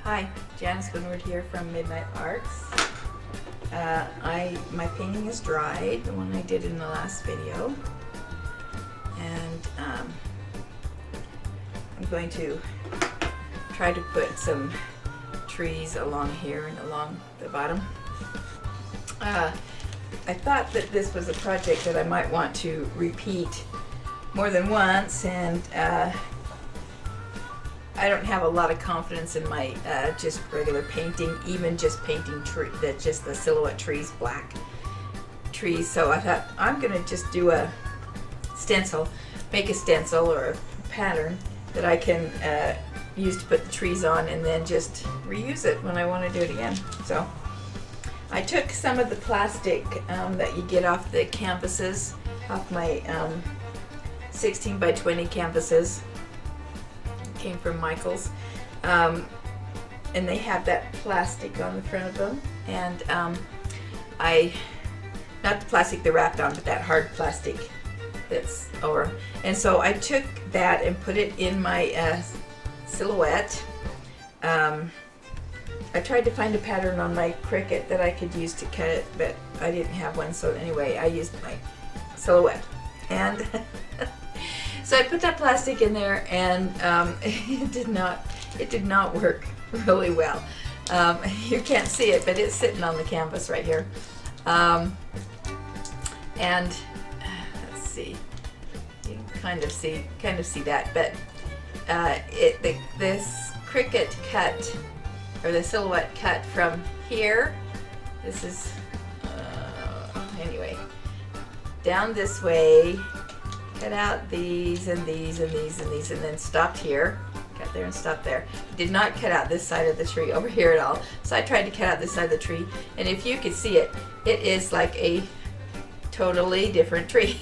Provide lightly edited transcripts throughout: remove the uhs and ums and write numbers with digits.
Hi, Janice Winward here from Midnight Arts. My painting is dried, the one I did in the last video, and I'm going to try to put some trees along here and along the bottom. I thought that this was a project that I might want to repeat more than once, and I don't have a lot of confidence in my just regular painting, even just painting just the silhouette trees, black trees. So I thought I'm going to just do a stencil, make a stencil or a pattern that I can use to put the trees on, and then just reuse it when I want to do it again. So I took some of the plastic that you get off the canvases, off my 16 by 20 canvases. Came from Michael's, and they have that plastic on the front of them, and not the plastic they're wrapped on, but that hard plastic that's over. And so I took that and put it in my silhouette. I tried to find a pattern on my Cricut that I could use to cut it, but I didn't have one, so anyway I used my silhouette. And so I put that plastic in there, and it did not work really well. You can't see it, but it's sitting on the canvas right here. And let's see, you can kind of see that, but this Cricut cut, or the silhouette cut from here. This is anyway, down this way. Cut out these and these and these and these, and then stopped here. Cut there and stopped there. Did not cut out this side of the tree over here at all. So I tried to cut out this side of the tree, and if you could see it, it is like a totally different tree.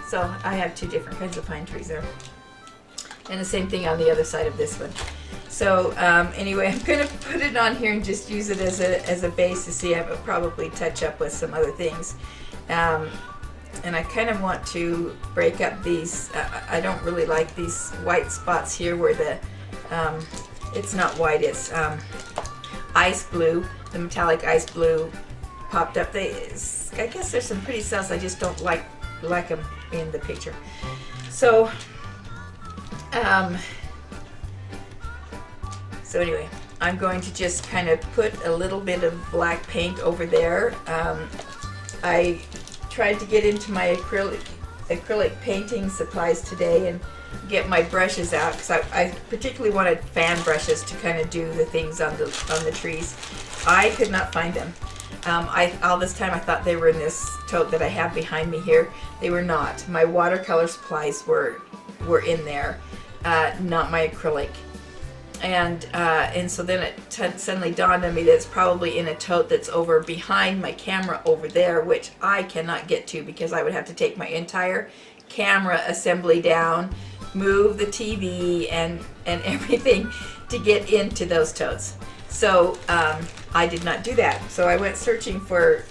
So I have two different kinds of pine trees there, and the same thing on the other side of this one. So anyway, I'm going to put it on here and just use it as a base to see. I will probably touch up with some other things. And I kind of want to break up these. I don't really like these white spots here where the it's not white, it's ice blue, the metallic ice blue popped up. I guess there's some pretty cells, I just don't like them in the picture. So anyway, I'm going to just kind of put a little bit of black paint over there. I tried to get into my acrylic painting supplies today and get my brushes out, because I particularly wanted fan brushes to kind of do the things on the trees. I could not find them. All this time I thought they were in this tote that I have behind me here. They were not. My watercolor supplies were in there, not my acrylic. And so then it suddenly dawned on me that it's probably in a tote that's over behind my camera over there, which I cannot get to because I would have to take my entire camera assembly down, move the TV and everything to get into those totes. So I did not do that. So I went searching for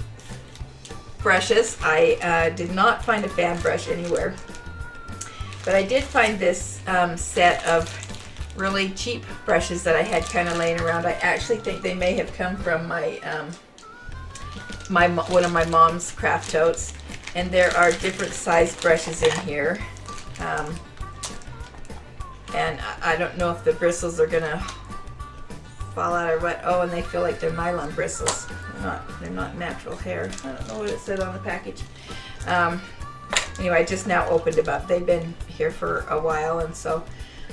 brushes. I did not find a fan brush anywhere, but I did find this set of really cheap brushes that I had kind of laying around. I actually think they may have come from my one of my mom's craft totes, and there are different size brushes in here, and I don't know if the bristles are gonna fall out or what. Oh, and they feel like they're nylon bristles. They're not natural hair. I don't know what it said on the package. Anyway, I just now opened them up. They've been here for a while, and so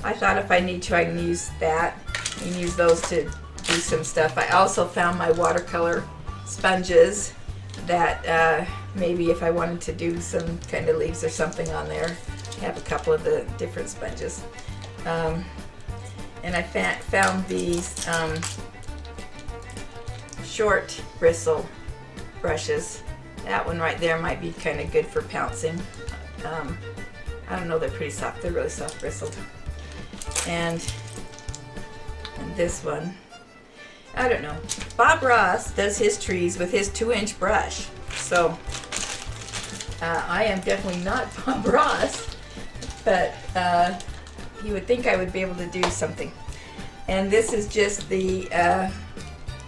I thought if I need to, I can use that and use those to do some stuff. I also found my watercolor sponges that maybe if I wanted to do some kind of leaves or something on there, I have a couple of the different sponges. And I found these short bristle brushes. That one right there might be kind of good for pouncing. I don't know, they're pretty soft. They're really soft bristled. And this one, I don't know. Bob Ross does his trees with his 2-inch brush. So I am definitely not Bob Ross, but you would think I would be able to do something. And this is just the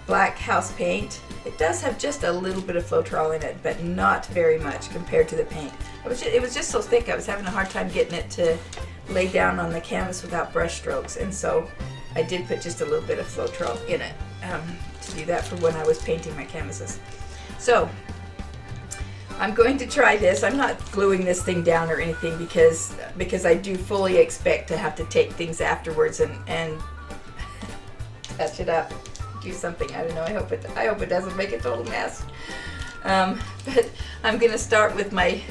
black house paint. It does have just a little bit of Floetrol in it, but not very much compared to the paint. It was just so thick, I was having a hard time getting it to lay down on the canvas without brush strokes, and so I did put just a little bit of Floetrol in it to do that for when I was painting my canvases. So I'm going to try this. I'm not gluing this thing down or anything because I do fully expect to have to take things afterwards and touch it up, do something. I don't know. I hope it doesn't make a total mess. But I'm going to start with my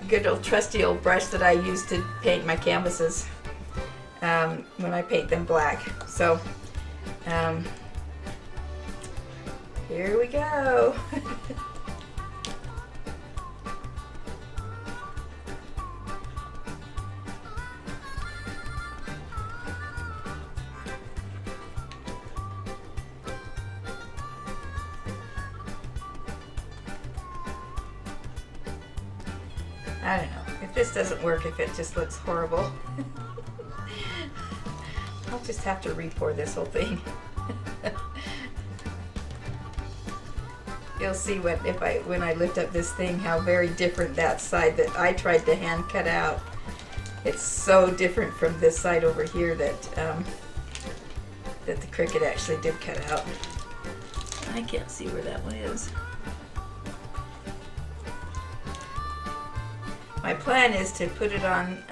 good old trusty old brush that I use to paint my canvases when I paint them black. So here we go. I don't know if this doesn't work, if it just looks horrible. I'll just have to re-pour this whole thing. You'll see when I lift up this thing how very different that side that I tried to hand cut out. It's so different from this side over here that that the Cricut actually did cut out. I can't see where that one is. My plan is to put it on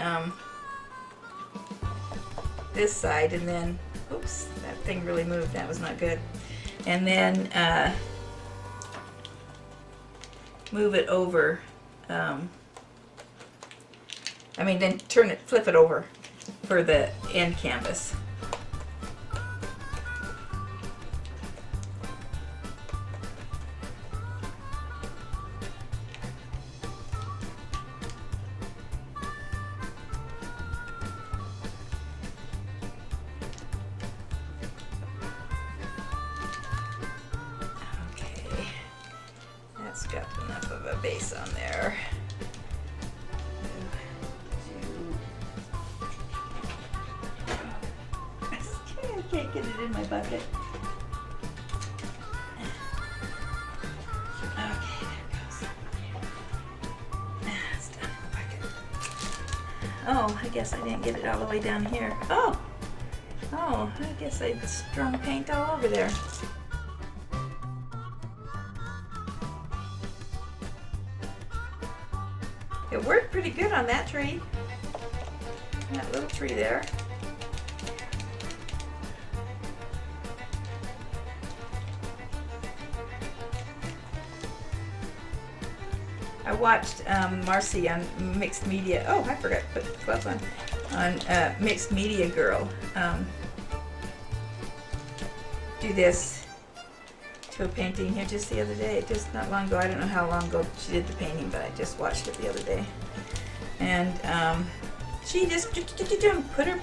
this side and then, oops, that thing really moved, that was not good. And then move it over, then flip it over for the end canvas. Got enough of a base on there. I can't get it in my bucket. Okay, there it goes. It's done in the bucket. Oh, I guess I didn't get it all the way down here. Oh, I guess I strung paint all over there. It worked pretty good on that tree. That little tree there. I watched Marcy on Mixed Media. Oh, I forgot to put the gloves on Mixed Media Girl do this to a painting here just the other day, just not long ago. I don't know how long ago she did the painting, but I just watched it the other day. And she just put her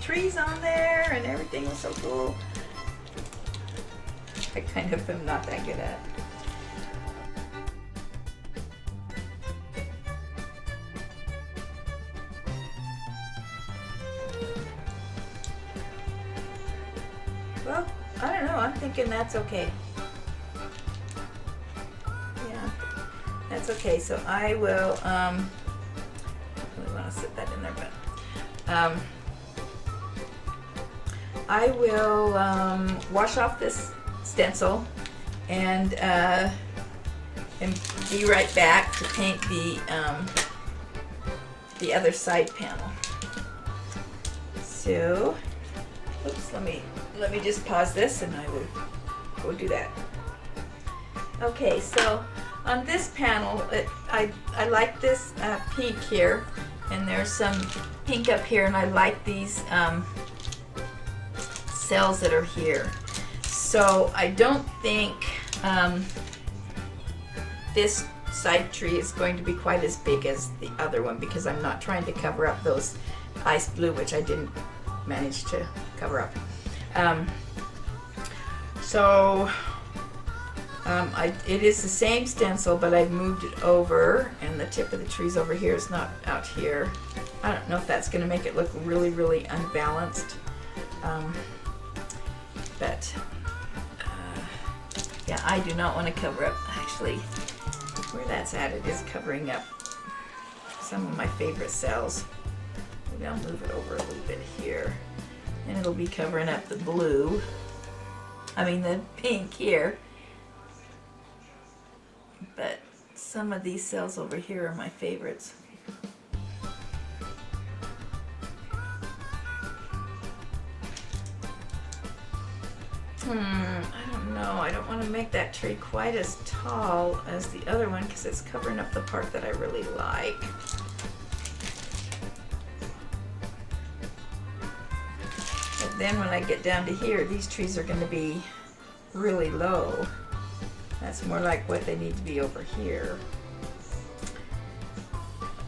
trees on there, and everything was so cool. I kind of am not that good at. Well, I don't know. I'm thinking that's okay. Yeah, that's okay. So I will, I really want to sit that in there, but I will wash off this stencil and be right back to paint the other side panel. So, oops, let me just pause this and I will go do that. Okay, so on this panel, I like this pink here, and there's some pink up here, and I like these cells that are here. So I don't think this side tree is going to be quite as big as the other one, because I'm not trying to cover up those ice blue, which I didn't manage to cover up. So It is the same stencil, but I've moved it over, and the tip of the tree's over here. It's not out here. I don't know if that's going to make it look really, really unbalanced. But yeah, I do not want to cover up. Actually, where that's at, it is covering up some of my favorite cells. Maybe I'll move it over a little bit here, and it'll be covering up the blue. I mean the pink here. But some of these cells over here are my favorites. I don't know. I don't want to make that tree quite as tall as the other one because it's covering up the part that I really like. But then when I get down to here, these trees are going to be really low. That's more like what they need to be over here.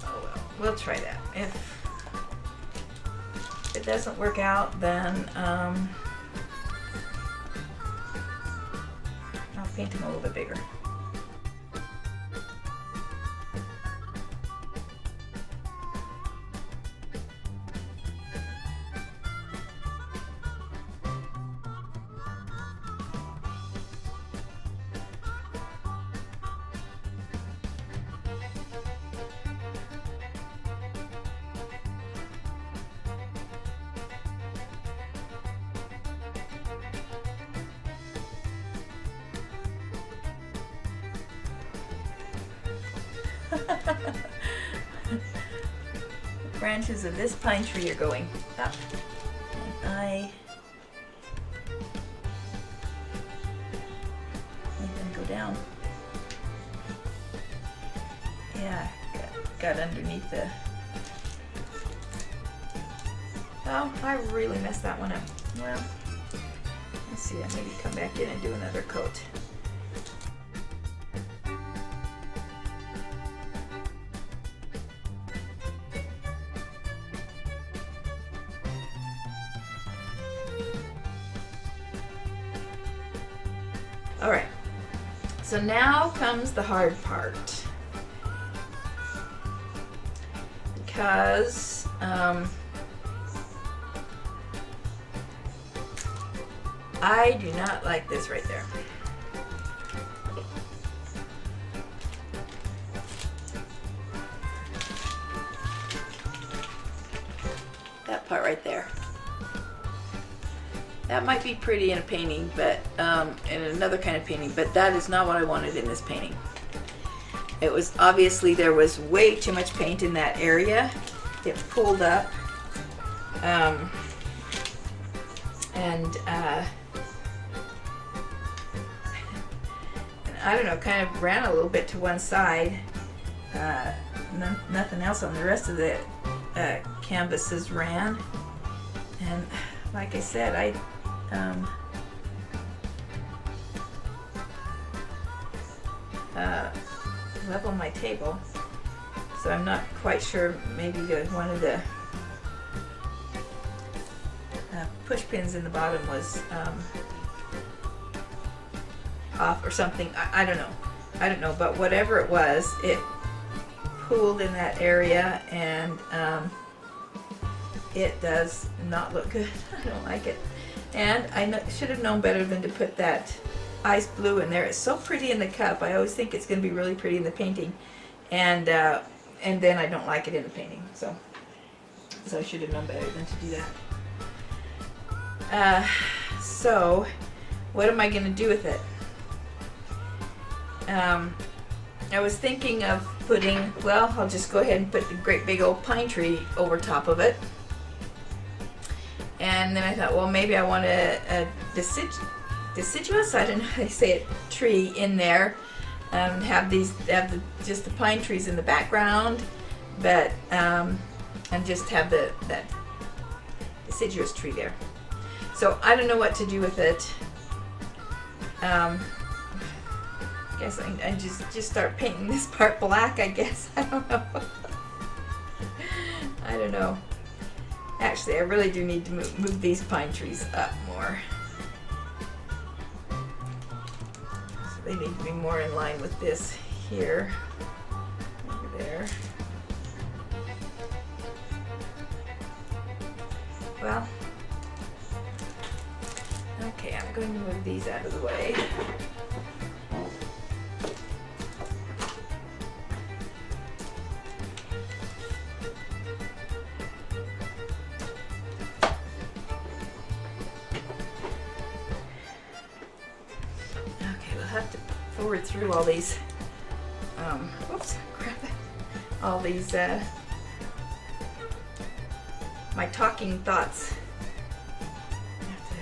Oh well, we'll try that. If it doesn't work out, then I'll paint them a little bit bigger. The branches of this pine tree are going up, and I make them go down. Yeah, got underneath the... Oh, I really messed that one up. Well, let's see, I maybe come back in and do another coat. All right, so now comes the hard part, because I do not like this right there. That part right there. That might be pretty in a painting, but in another kind of painting, but that is not what I wanted in this painting. It was obviously there was way too much paint in that area. It pulled up, and I don't know, kind of ran a little bit to one side. Nothing else on the rest of the canvases ran, and like I said, I level my table, so I'm not quite sure. Maybe one of the push pins in the bottom was off or something. I don't know, but whatever it was, it pooled in that area, and it does not look good. I don't like it, and I should have known better than to put that ice blue in there. It's so pretty in the cup. I always think it's going to be really pretty in the painting, and then I don't like it in the painting. So I should have known better than to do that. So what am I going to do with it? I was thinking of putting, well, I'll just go ahead and put the great big old pine tree over top of it. And then I thought, well, maybe I want a deciduous, I don't know how to say it, tree in there. Have just the pine trees in the background, but and just have that deciduous tree there. So I don't know what to do with it. I guess I just start painting this part black, I guess. I don't know. I don't know. Actually, I really do need to move these pine trees up more, so they need to be more in line with this here, over there. Well, okay, I'm going to move these out of the way. Okay, we'll have to forward through all these, whoops, crap, all these, my talking thoughts. I have to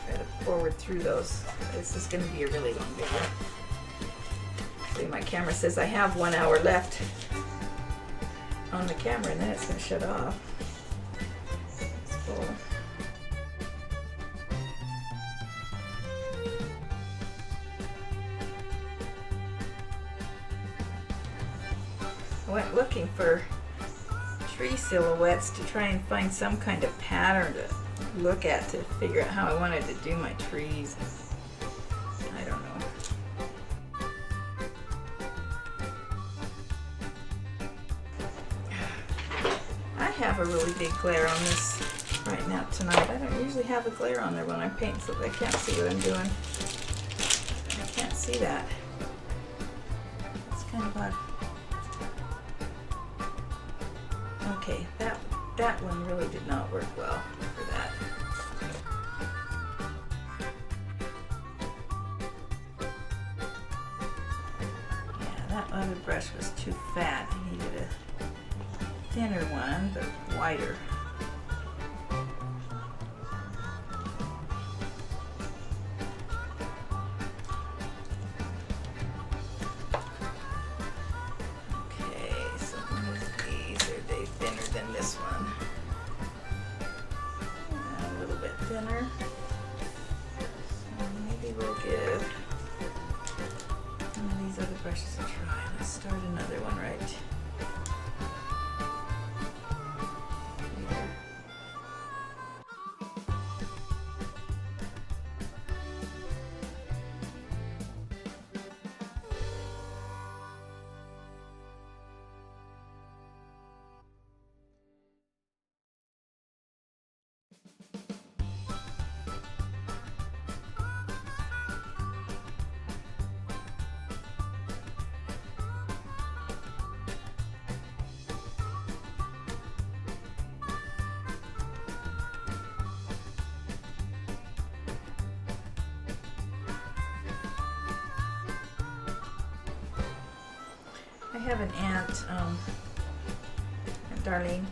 try to forward through those. This is going to be a really long video. See, my camera says I have 1 hour left on the camera, and then it's going to shut off. It's full. I went looking for tree silhouettes to try and find some kind of pattern to look at to figure out how I wanted to do my trees. I don't know. I have a really big glare on this right now tonight. I don't usually have a glare on there when I paint, so I can't see what I'm doing. I can't see that. It's kind of odd. Okay, that one really did not work well for that. Yeah, that other brush was too fat. I needed a thinner one, but wider. This one a little bit thinner, so maybe we'll give one of these other brushes a try. Let's start another one right here. I have an aunt, Darlene,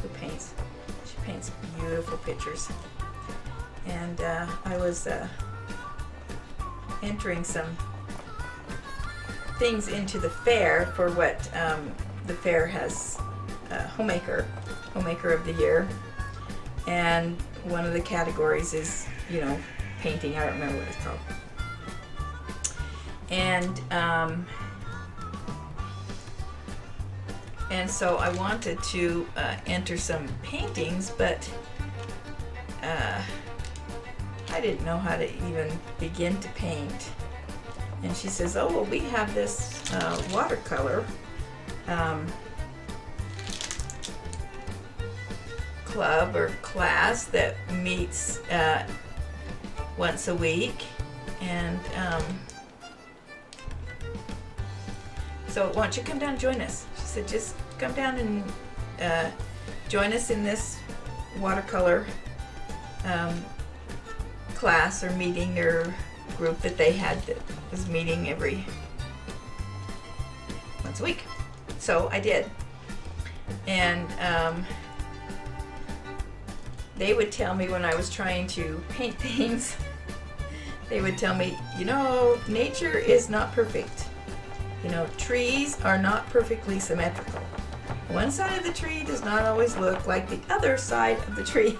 who paints. She paints beautiful pictures. And I was entering some things into the fair for what the fair has, homemaker of the year. And one of the categories is, you know, painting. I don't remember what it's called. And so I wanted to enter some paintings, but I didn't know how to even begin to paint. And she says, oh, well, we have this watercolor club or class that meets once a week. And so why don't you come down and join us? She said, just come down and join us in this watercolor class or meeting or group that they had that was meeting every once a week. So I did. And they would tell me when I was trying to paint things, they would tell me, you know, nature is not perfect. You know, trees are not perfectly symmetrical. One side of the tree does not always look like the other side of the tree.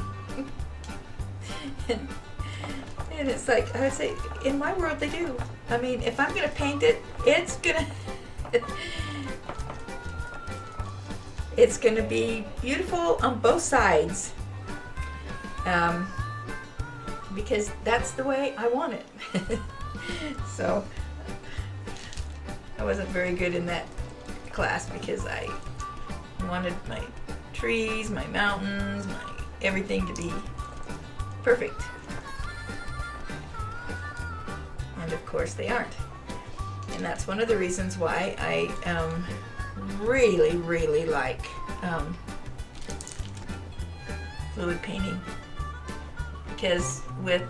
and it's like, I would say, in my world they do. I mean, if I'm going to paint it, it's going to be beautiful on both sides. Because that's the way I want it. So I wasn't very good in that class because I wanted my trees, my mountains, my everything to be perfect. And of course they aren't. And that's one of the reasons why I really like fluid painting. Because with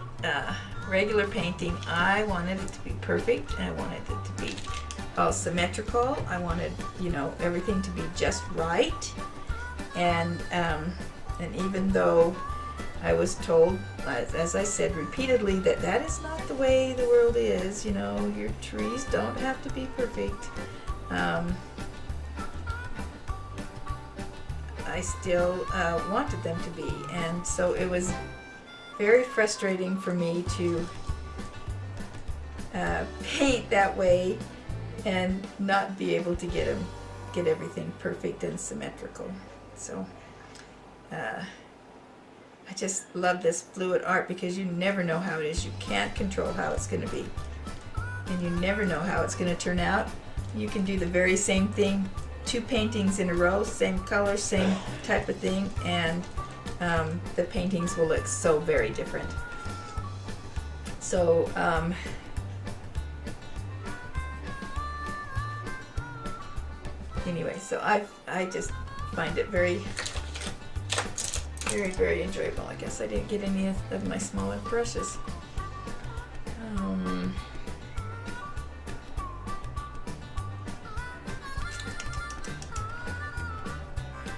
regular painting, I wanted it to be perfect. I wanted it to be all symmetrical. I wanted, you know, everything to be just right. And even though I was told, as I said repeatedly, that that is not the way the world is, you know, your trees don't have to be perfect. I still wanted them to be, and so it was very frustrating for me to paint that way and not be able to get everything perfect and symmetrical. So I just love this fluid art because you never know how it is. You can't control how it's going to be, and you never know how it's going to turn out. You can do the very same thing, 2 paintings in a row, same color, same type of thing, and the paintings will look so very different. So anyway, so I just find it very enjoyable. I guess I didn't get any of my smaller brushes.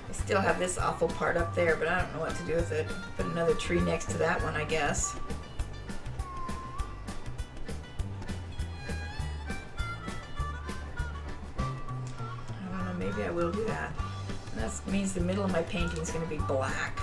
I still have this awful part up there, but I don't know what to do with it. Put another tree next to that one, I guess. I don't know, maybe I will do that. And that means the middle of my painting is going to be black.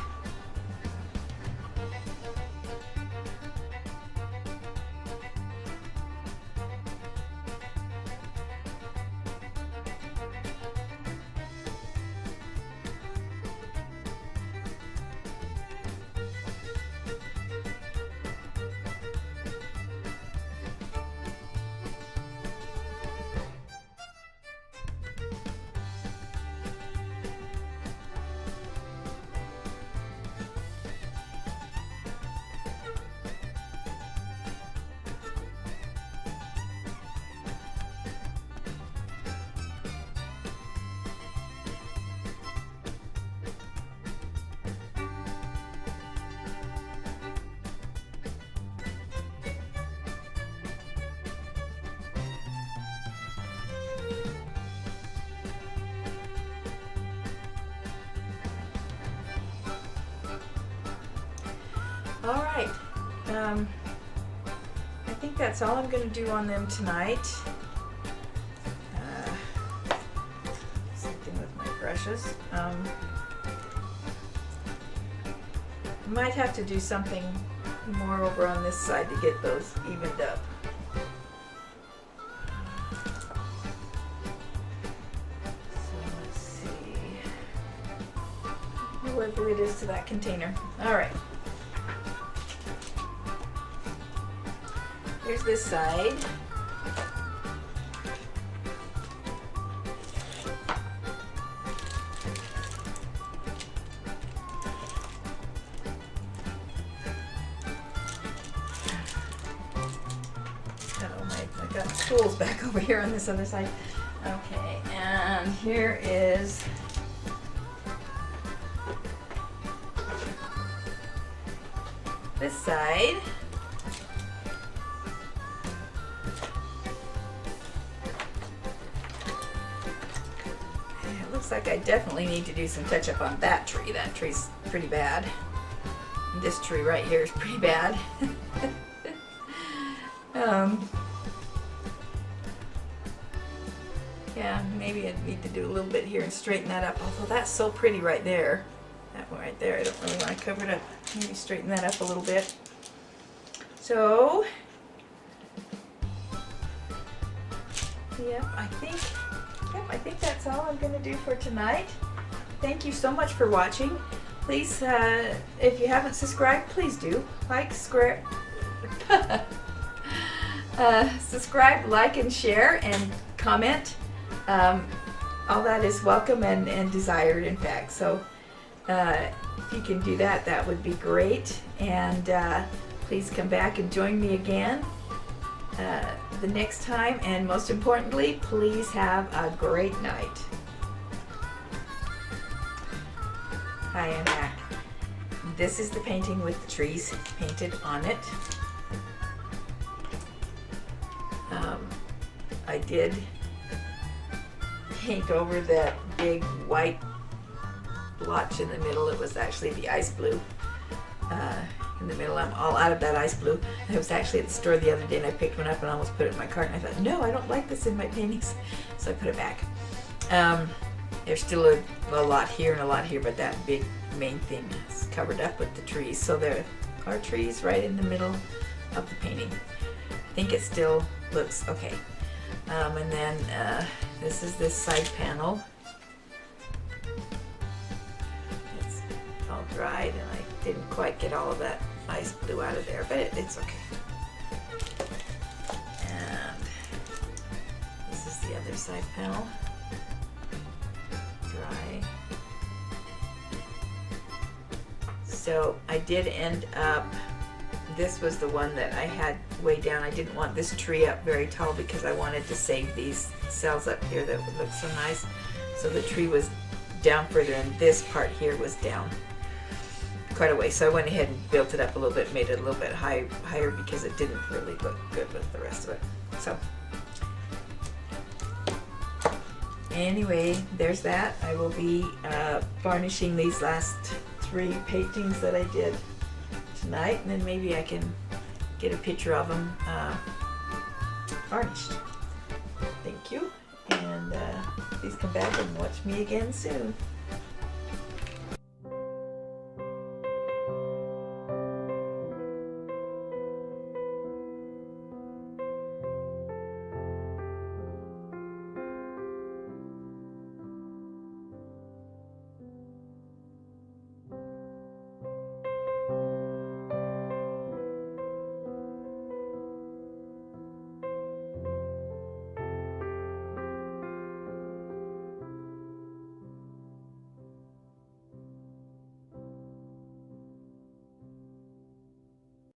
All right, I think that's all I'm going to do on them tonight. Something with my brushes. Might have to do something more over on this side to get those evened up. So let's see. Whatever it is to that container. All right. Here's this side. I got tools back over here on this other side. Okay, and here is this side. Looks like I definitely need to do some touch up on that tree. That tree's pretty bad. And this tree right here is pretty bad. Yeah, maybe I need to do a little bit here and straighten that up. Although that's so pretty right there. That one right there, I don't really want to cover it up. Maybe straighten that up a little bit. So, I think that's all I'm going to do for tonight. Thank you so much for watching. Please, if you haven't subscribed, please do. Subscribe, like, and share, and comment. All that is welcome and desired, in fact. So if you can do that, that would be great. And please come back and join me again the next time. And most importantly, please have a great night. Hi, I'm back. This is the painting with the trees painted on it. I did paint over that big white blotch in the middle. It was actually the ice blue in the middle. I'm all out of that ice blue. I was actually at the store the other day and I picked one up and almost put it in my cart, and I thought, no, I don't like this in my paintings, so I put it back. There's still a lot here and a lot here, but that big main thing is covered up with the trees. So there are trees right in the middle of the painting. I think it still looks okay. And then this is this side panel. It's all dried and I didn't quite get all of that ice blue out of there, but it's okay. And this is the other side panel. Dry. So I did end up, this was the one that I had way down. I didn't want this tree up very tall because I wanted to save these cells up here that would look so nice. So the tree was down further and this part here was down quite a way. So I went ahead and built it up a little bit, made it a little bit higher because it didn't really look good with the rest of it. So anyway, there's that. I will be varnishing these last 3 paintings that I did tonight, and then maybe I can get a picture of them varnished. Thank you, and please come back and watch me again soon.